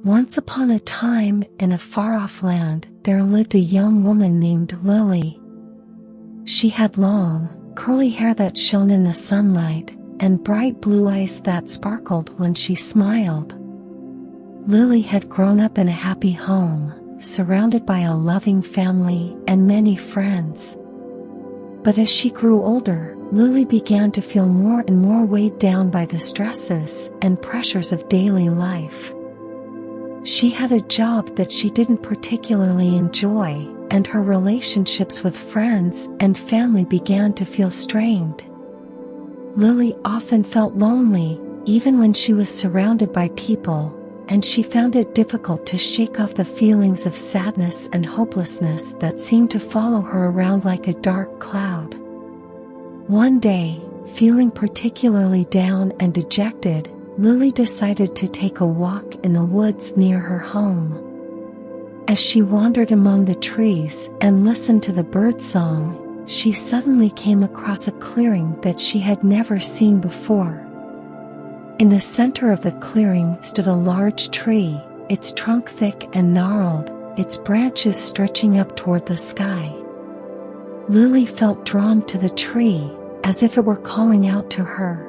Once upon a time, in a far-off land, there lived a young woman named Lily. She had long, curly hair that shone in the sunlight, and bright blue eyes that sparkled when she smiled. Lily had grown up in a happy home, surrounded by a loving family and many friends. But as she grew older, Lily began to feel more and more weighed down by the stresses and pressures of daily life. She had a job that she didn't particularly enjoy, and her relationships with friends and family began to feel strained. Lily often felt lonely, even when she was surrounded by people, and she found it difficult to shake off the feelings of sadness and hopelessness that seemed to follow her around like a dark cloud. One day, feeling particularly down and dejected, Lily decided to take a walk in the woods near her home. As she wandered among the trees and listened to the birdsong, she suddenly came across a clearing that she had never seen before. In the center of the clearing stood a large tree, its trunk thick and gnarled, its branches stretching up toward the sky. Lily felt drawn to the tree, as if it were calling out to her.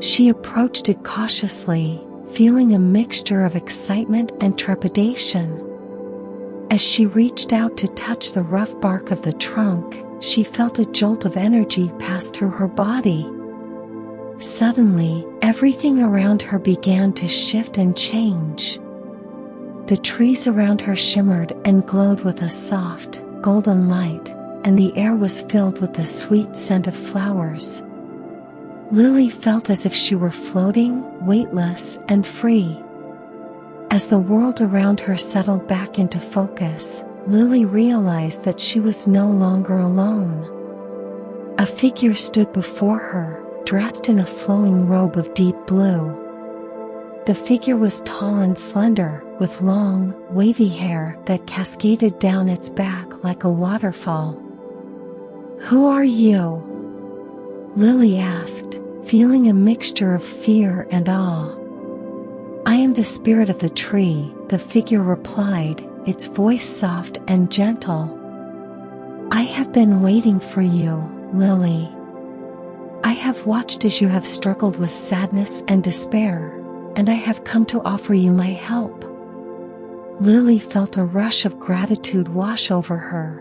She approached it cautiously, feeling a mixture of excitement and trepidation. As she reached out to touch the rough bark of the trunk, she felt a jolt of energy pass through her body. Suddenly, everything around her began to shift and change. The trees around her shimmered and glowed with a soft, golden light, and the air was filled with the sweet scent of flowers. Lily felt as if she were floating, weightless, and free. As the world around her settled back into focus, Lily realized that she was no longer alone. A figure stood before her, dressed in a flowing robe of deep blue. The figure was tall and slender, with long, wavy hair that cascaded down its back like a waterfall. "Who are you?" Lily asked, feeling a mixture of fear and awe. "I am the spirit of the tree," the figure replied, its voice soft and gentle. "I have been waiting for you, Lily. I have watched as you have struggled with sadness and despair, and I have come to offer you my help." Lily felt a rush of gratitude wash over her.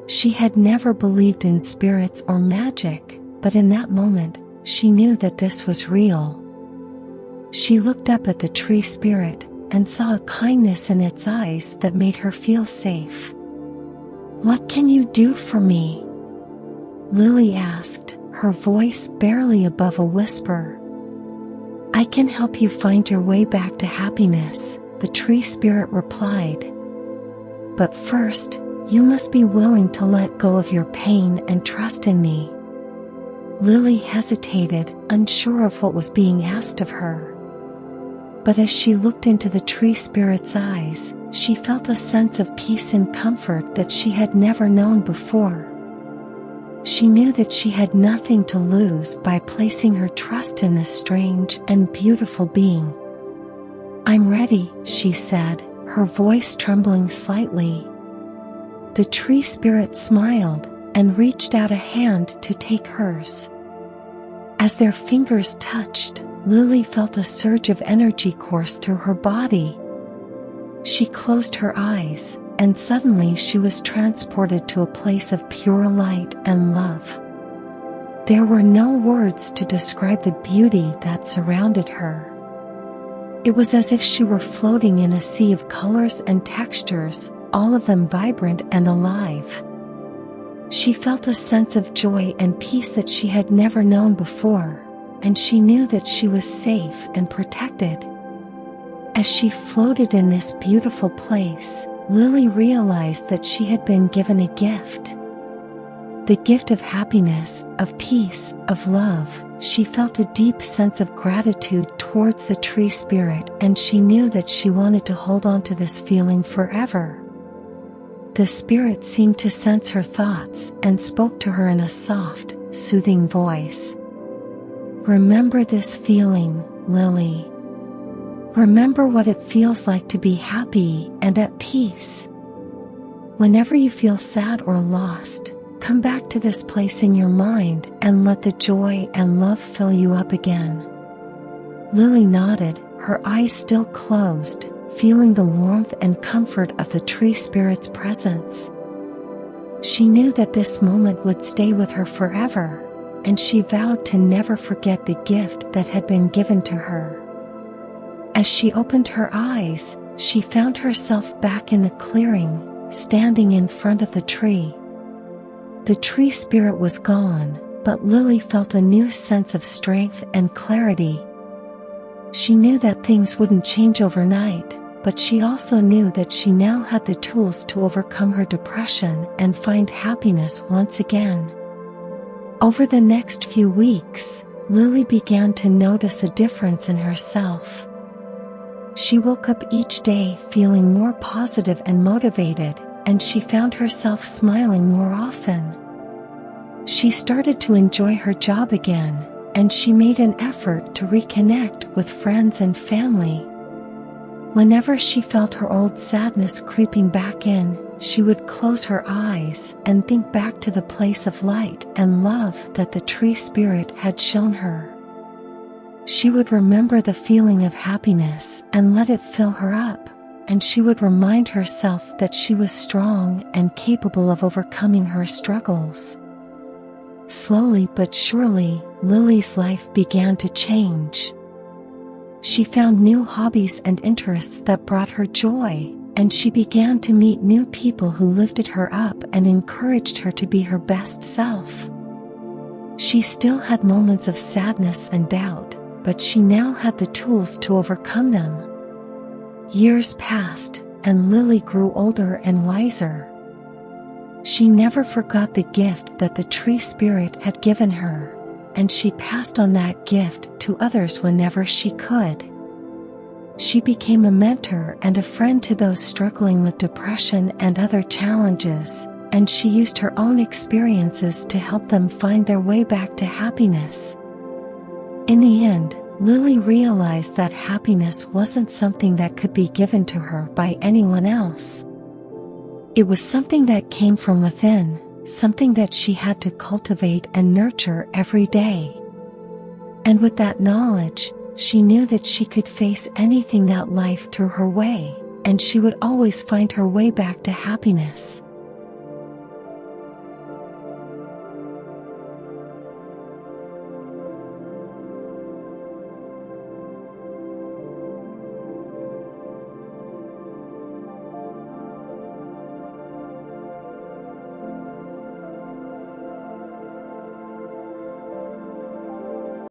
She had never believed in spirits or magic, but in that moment, she knew that this was real. She looked up at the tree spirit and saw a kindness in its eyes that made her feel safe. "What can you do for me?" Lily asked, her voice barely above a whisper. "I can help you find your way back to happiness," the tree spirit replied. "But first, you must be willing to let go of your pain and trust in me." Lily hesitated, unsure of what was being asked of her. But as she looked into the tree spirit's eyes, she felt a sense of peace and comfort that she had never known before. She knew that she had nothing to lose by placing her trust in this strange and beautiful being. "I'm ready," she said, her voice trembling slightly. The tree spirit smiled and reached out a hand to take hers. As their fingers touched, Lily felt a surge of energy course through her body. She closed her eyes, and suddenly she was transported to a place of pure light and love. There were no words to describe the beauty that surrounded her. It was as if she were floating in a sea of colors and textures, all of them vibrant and alive. She felt a sense of joy and peace that she had never known before, and she knew that she was safe and protected. As she floated in this beautiful place, Lily realized that she had been given a gift. The gift of happiness, of peace, of love. She felt a deep sense of gratitude towards the tree spirit, and she knew that she wanted to hold on to this feeling forever. The spirit seemed to sense her thoughts and spoke to her in a soft, soothing voice. "Remember this feeling, Lily. Remember what it feels like to be happy and at peace. Whenever you feel sad or lost, come back to this place in your mind and let the joy and love fill you up again." Lily nodded, her eyes still closed, feeling the warmth and comfort of the tree spirit's presence. She knew that this moment would stay with her forever, and she vowed to never forget the gift that had been given to her. As she opened her eyes, she found herself back in the clearing, standing in front of the tree. The tree spirit was gone, but Lily felt a new sense of strength and clarity. She knew that things wouldn't change overnight, but she also knew that she now had the tools to overcome her depression and find happiness once again. Over the next few weeks, Lily began to notice a difference in herself. She woke up each day feeling more positive and motivated, and she found herself smiling more often. She started to enjoy her job again, and she made an effort to reconnect with friends and family. Whenever she felt her old sadness creeping back in, she would close her eyes and think back to the place of light and love that the tree spirit had shown her. She would remember the feeling of happiness and let it fill her up, and she would remind herself that she was strong and capable of overcoming her struggles. Slowly but surely, Lily's life began to change. She found new hobbies and interests that brought her joy, and she began to meet new people who lifted her up and encouraged her to be her best self. She still had moments of sadness and doubt, but she now had the tools to overcome them. Years passed, and Lily grew older and wiser. She never forgot the gift that the tree spirit had given her, and she passed on that gift to others whenever she could. She became a mentor and a friend to those struggling with depression and other challenges, and she used her own experiences to help them find their way back to happiness. In the end, Lily realized that happiness wasn't something that could be given to her by anyone else. It was something that came from within, something that she had to cultivate and nurture every day. And with that knowledge, she knew that she could face anything that life threw her way, and she would always find her way back to happiness.